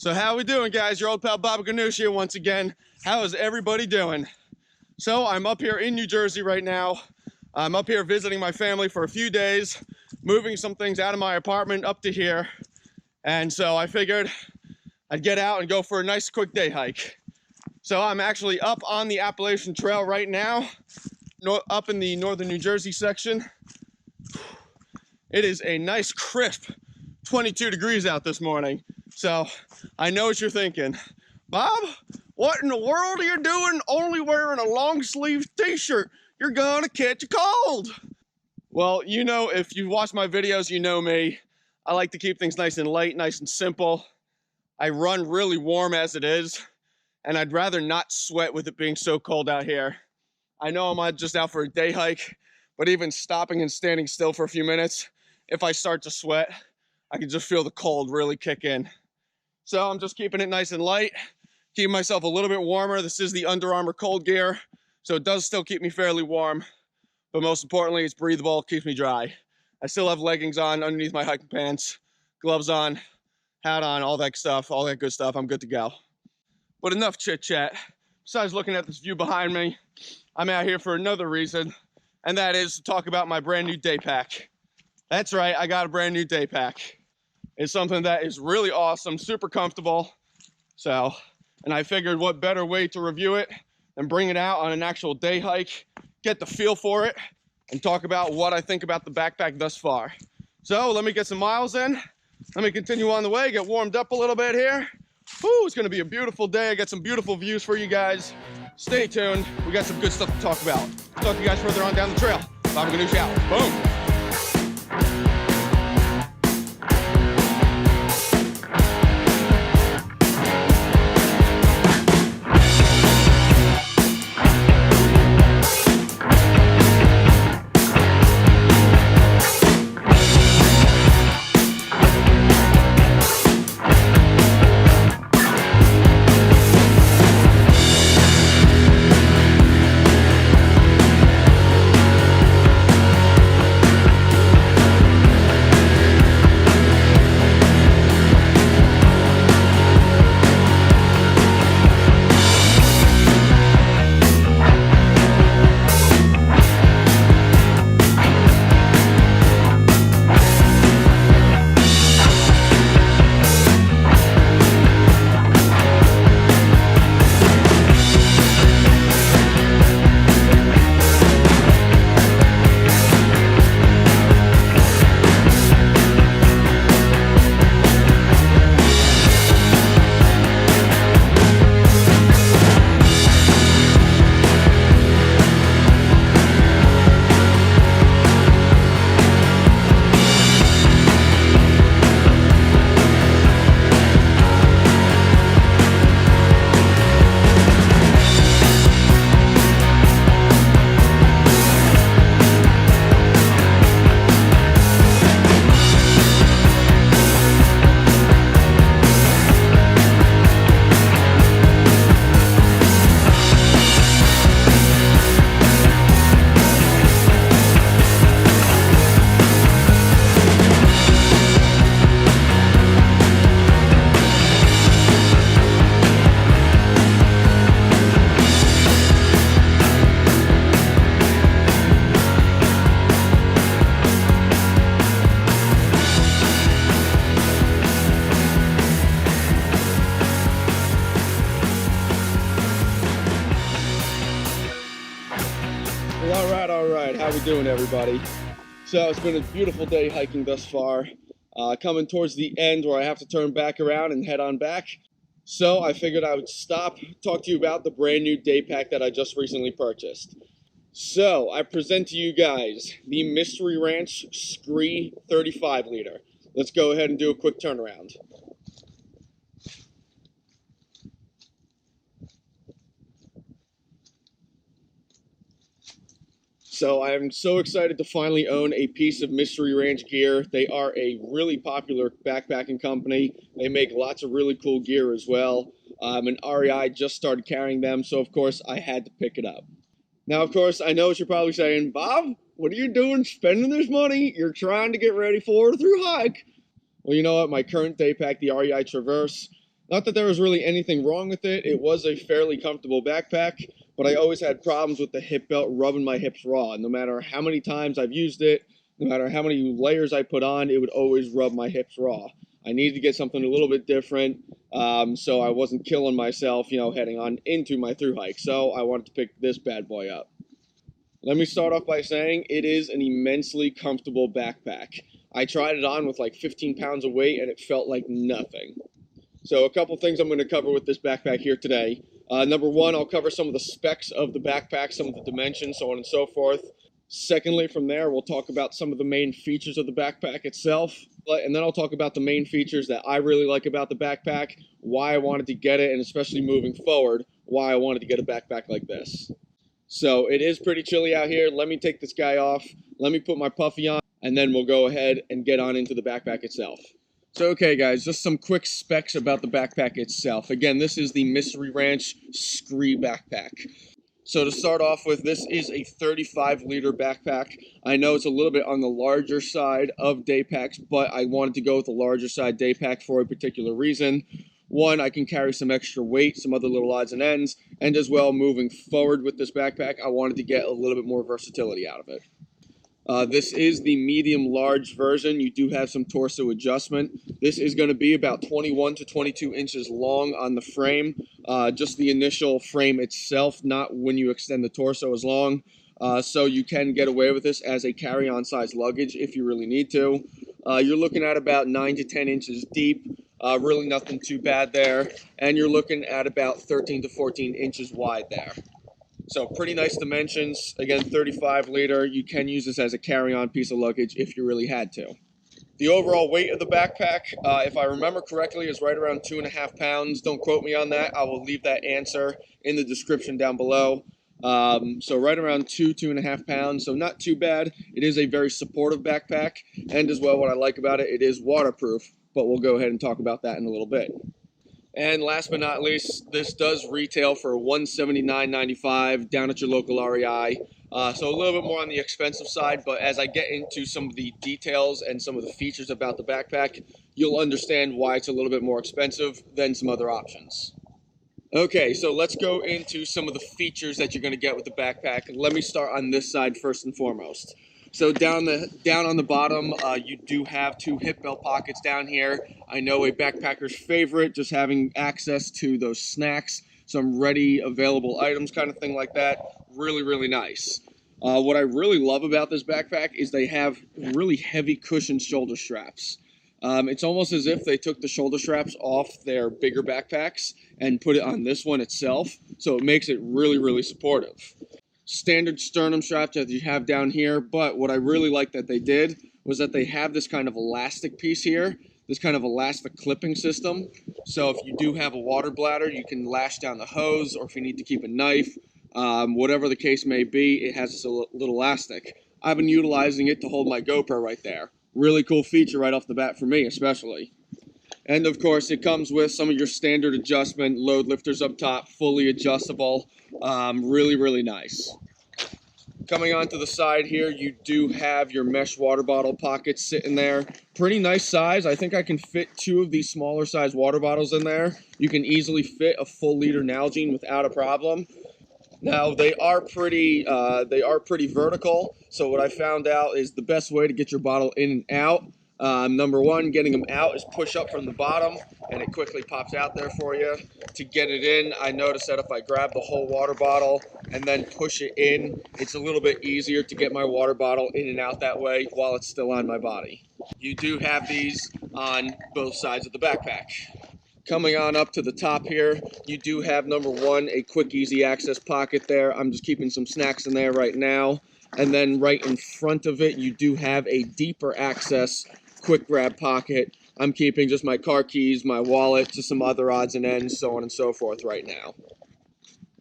So how we doing, guys? Your old pal Baba Ganoush here once again. How is everybody doing? So I'm up here in New Jersey right now. I'm up here visiting my family for a few days, moving some things out of my apartment up to here. And so I figured I'd get out and go for a nice quick day hike. So I'm actually up on the Appalachian Trail right now, up in the northern New Jersey section. It is a nice crisp 22 degrees out this morning. So I know what you're thinking. Bob, what in the world are you doing only wearing a long sleeve t-shirt? You're gonna catch a cold. Well, you know, if you watch my videos, you know me. I like to keep things nice and light, nice and simple. I run really warm as it is, and I'd rather not sweat with it being so cold out here. I know I'm just out for a day hike, but even stopping and standing still for a few minutes, if I start to sweat, I can just feel the cold really kick in. So I'm just keeping it nice and light, keeping myself a little bit warmer. This is the Under Armour cold gear, so it does still keep me fairly warm, but most importantly, it's breathable, keeps me dry. I still have leggings on underneath my hiking pants, gloves on, hat on, all that stuff, all that good stuff. I'm good to go. But enough chit chat. Besides looking at this view behind me, I'm out here for another reason, and that is to talk about my brand new day pack. That's right, I got a brand new day pack. It's something that is really awesome, super comfortable. So, and I figured what better way to review it than bring it out on an actual day hike, get the feel for it, and talk about what I think about the backpack thus far. So let me get some miles in. Let me continue on the way, get warmed up a little bit here. Woo, it's gonna be a beautiful day. I got some beautiful views for you guys. Stay tuned, we got some good stuff to talk about. Talk to you guys further on down the trail. Baba Ganoush out, boom. All right, how we doing, everybody? So it's been a beautiful day hiking thus far. Coming towards the end where I have to turn back around and head on back. So I figured I would stop, talk to you about the brand new day pack that I just recently purchased. So I present to you guys the Mystery Ranch Scree 35 liter. Let's go ahead and do a quick turnaround. So I am so excited to finally own a piece of Mystery Ranch gear. They are a really popular backpacking company. They make lots of really cool gear as well. And REI just started carrying them, so of course I had to pick it up. Now, of course, I know what you're probably saying, Bob, what are you doing spending this money? You're trying to get ready for a through hike. Well, you know what? My current day pack, the REI Traverse, Not that there was really anything wrong with it. It was a fairly comfortable backpack, but I always had problems with the hip belt rubbing my hips raw. No matter how many times I've used it, no matter how many layers I put on, it would always rub my hips raw. I needed to get something a little bit different, so I wasn't killing myself, heading on into my thru hike. So I wanted to pick this bad boy up. Let me start off by saying it is an immensely comfortable backpack. I tried it on with like 15 pounds of weight and it felt like nothing. So a couple things I'm going to cover with this backpack here today. Number one, I'll cover some of the specs of the backpack, some of the dimensions, so on and so forth. Secondly, from there, we'll talk about some of the main features of the backpack itself. And then I'll talk about the main features that I really like about the backpack, why I wanted to get it, and especially moving forward, why I wanted to get a backpack like this. So it is pretty chilly out here. Let me take this guy off. Let me put my puffy on, and then we'll go ahead and get on into the backpack itself. So okay guys, just some quick specs about the backpack itself. Again, this is the Mystery Ranch Scree backpack. So to start off with, this is a 35-liter backpack. I know it's a little bit on the larger side of day packs, but I wanted to go with the larger side day pack for a particular reason. One, I can carry some extra weight, some other little odds and ends, and as well, moving forward with this backpack, I wanted to get a little bit more versatility out of it. This is the medium-large version. You do have some torso adjustment. This is going to be about 21 to 22 inches long on the frame. Just the initial frame itself, not when you extend the torso as long. So you can get away with this as a carry-on size luggage if you really need to. You're looking at about 9 to 10 inches deep. Really nothing too bad there. And you're looking at about 13 to 14 inches wide there. So pretty nice dimensions. Again, 35-liter. You can use this as a carry-on piece of luggage if you really had to. The overall weight of the backpack, if I remember correctly, is right around 2.5 pounds. Don't quote me on that. I will leave that answer in the description down below. So right around 2.5 pounds. So not too bad. It is a very supportive backpack. And as well, what I like about it, it is waterproof. But we'll go ahead and talk about that in a little bit. And last but not least, this does retail for $179.95 down at your local REI. So a little bit more on the expensive side, but as I get into some of the details and some of the features about the backpack, you'll understand why it's a little bit more expensive than some other options. Okay, so let's go into some of the features that you're going to get with the backpack. Let me start on this side first and foremost. So down on the bottom, you do have 2 hip belt pockets down here. I know a backpacker's favorite, just having access to those snacks, some ready available items, kind of thing like that. Really, really nice. What I really love about this backpack is they have really heavy cushioned shoulder straps. It's almost as if they took the shoulder straps off their bigger backpacks and put it on this one itself. So it makes it really, really supportive. Standard sternum straps that you have down here, but what I really like that they did was that they have this kind of elastic piece here, this kind of elastic clipping system. So if you do have a water bladder, you can lash down the hose, or if you need to keep a knife, whatever the case may be, it has this little elastic. I've been utilizing it to hold my GoPro right there. Really cool feature right off the bat for me, especially. And of course, it comes with some of your standard adjustment, load lifters up top, fully adjustable. Really, really nice. Coming onto the side here, you do have your mesh water bottle pockets sitting there. Pretty nice size. I think I can fit 2 of these smaller size water bottles in there. You can easily fit a full liter Nalgene without a problem. Now they are pretty vertical. So what I found out is the best way to get your bottle in and out. Number one, getting them out is push up from the bottom, and it quickly pops out there for you. To get it in, I noticed that if I grab the whole water bottle and then push it in, it's a little bit easier to get my water bottle in and out that way while it's still on my body. You do have these on both sides of the backpack. Coming on up to the top here, you do have, number one, a quick, easy access pocket there. I'm just keeping some snacks in there right now. And then right in front of it, you do have a deeper access quick grab pocket. I'm keeping just my car keys, my wallet, to some other odds and ends, so on and so forth right now.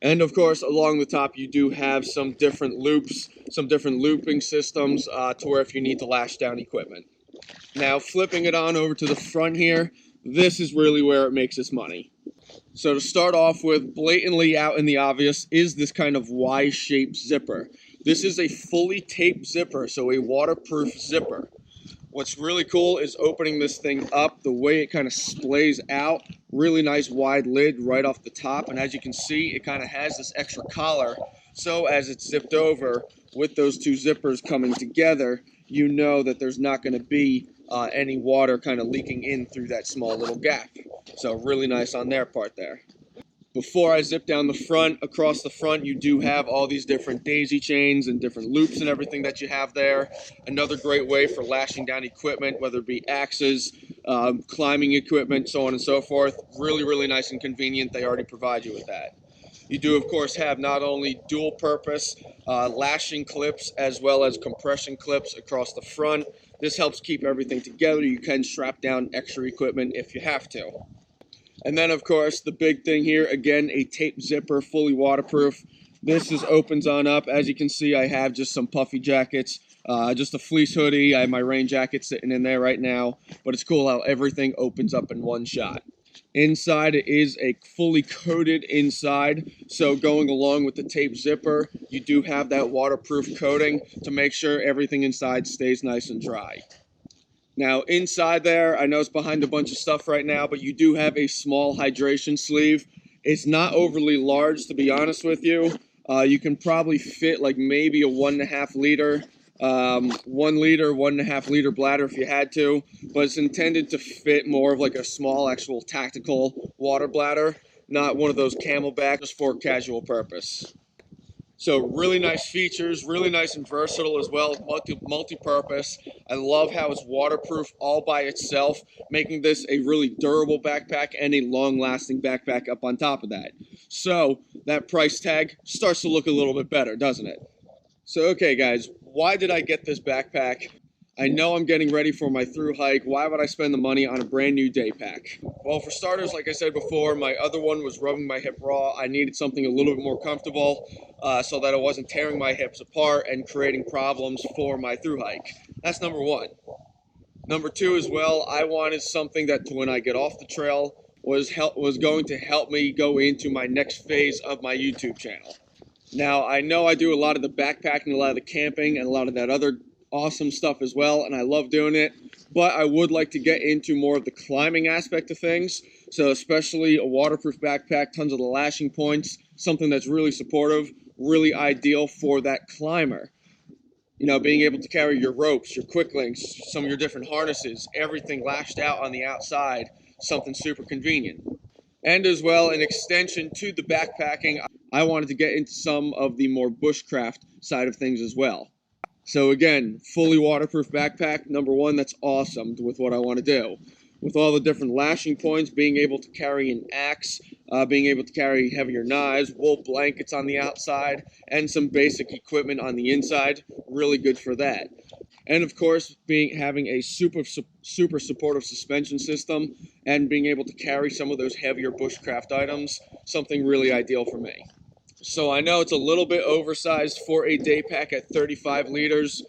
And of course, along the top, you do have some different loops, some different looping systems to where if you need to lash down equipment. Now, flipping it on over to the front here, this is really where it makes its money. So to start off with, blatantly out in the obvious is this kind of Y-shaped zipper. This is a fully taped zipper, so a waterproof zipper. What's really cool is opening this thing up, the way it kind of splays out. Really nice wide lid right off the top, and as you can see, it kind of has this extra collar, so as it's zipped over with those two zippers coming together, you know that there's not going to be any water kind of leaking in through that small little gap. So really nice on their part there. Before I zip down the front, across the front, you do have all these different daisy chains and different loops and everything that you have there. Another great way for lashing down equipment, whether it be axes, climbing equipment, so on and so forth. Really, really nice and convenient. They already provide you with that. You do, of course, have not only dual purpose lashing clips as well as compression clips across the front. This helps keep everything together. You can strap down extra equipment if you have to. And then, of course, the big thing here, again, a tape zipper, fully waterproof. This opens on up. As you can see, I have just some puffy jackets, just a fleece hoodie. I have my rain jacket sitting in there right now. But it's cool how everything opens up in one shot. Inside, it is a fully coated inside. So going along with the tape zipper, you do have that waterproof coating to make sure everything inside stays nice and dry. Now inside there, I know it's behind a bunch of stuff right now, but you do have a small hydration sleeve. It's not overly large, to be honest with you. You can probably fit like maybe a 1.5 liter, 1 liter, 1.5 liter bladder if you had to, but it's intended to fit more of like a small actual tactical water bladder, not one of those Camelback, just for casual purpose. So really nice features, really nice and versatile as well, multi-purpose. I love how it's waterproof all by itself, making this a really durable backpack and a long-lasting backpack up on top of that. So that price tag starts to look a little bit better, doesn't it? So okay guys, why did I get this backpack? I know I'm getting ready for my through hike. Why would I spend the money on a brand new day pack? Well, for starters, like I said before, my other one was rubbing my hip raw. I needed something a little bit more comfortable so that I wasn't tearing my hips apart and creating problems for my through hike. That's number one. Number two as well, I wanted something that when I get off the trail was going to help me go into my next phase of my YouTube channel. Now, I know I do a lot of the backpacking, a lot of the camping, and a lot of that other awesome stuff as well, and I love doing it, but I would like to get into more of the climbing aspect of things. So especially a waterproof backpack, tons of the lashing points, something that's really supportive, really ideal for that climber. You know, being able to carry your ropes, your quick links, some of your different harnesses, everything lashed out on the outside, something super convenient. And as well, an extension to the backpacking, I wanted to get into some of the more bushcraft side of things as well. So again, fully waterproof backpack, number one, that's awesome with what I want to do. With all the different lashing points, being able to carry an axe, being able to carry heavier knives, wool blankets on the outside, and some basic equipment on the inside, really good for that. And of course, having a super supportive suspension system and being able to carry some of those heavier bushcraft items, something really ideal for me. So I know it's a little bit oversized for a day pack at 35 liters,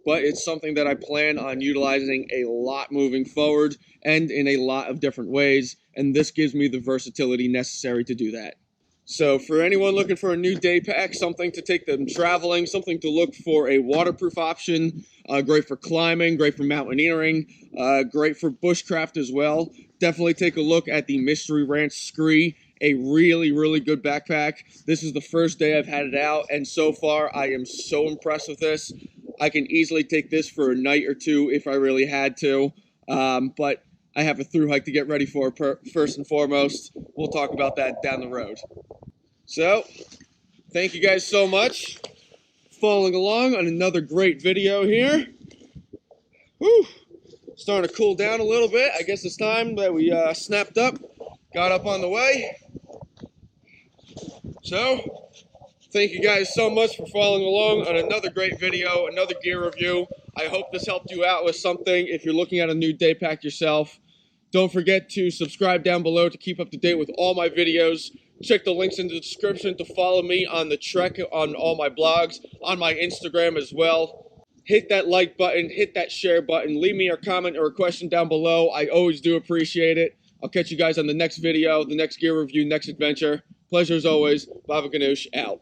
but it's something that I plan on utilizing a lot moving forward and in a lot of different ways, and this gives me the versatility necessary to do that. So for anyone looking for a new day pack, something to take them traveling, something to look for a waterproof option, great for climbing, great for mountaineering, great for bushcraft as well, definitely take a look at the Mystery Ranch Scree. A really, really good backpack. This is the first day I've had it out, and so far I am so impressed with this. I can easily take this for a night or two if I really had to, but I have a through hike to get ready for first and foremost. We'll talk about that down the road. So, thank you guys so much for following along on another great video here. Whew. Starting to cool down a little bit. I guess it's time that we snapped up, got up on the way. So, thank you guys so much for following along on another great video, another gear review. I hope this helped you out with something if you're looking at a new day pack yourself. Don't forget to subscribe down below to keep up to date with all my videos. Check the links in the description to follow me on the trek on all my blogs, on my Instagram as well. Hit that like button, hit that share button, leave me a comment or a question down below. I always do appreciate it. I'll catch you guys on the next video, the next gear review, next adventure. Pleasure as always. Baba Ganoush out.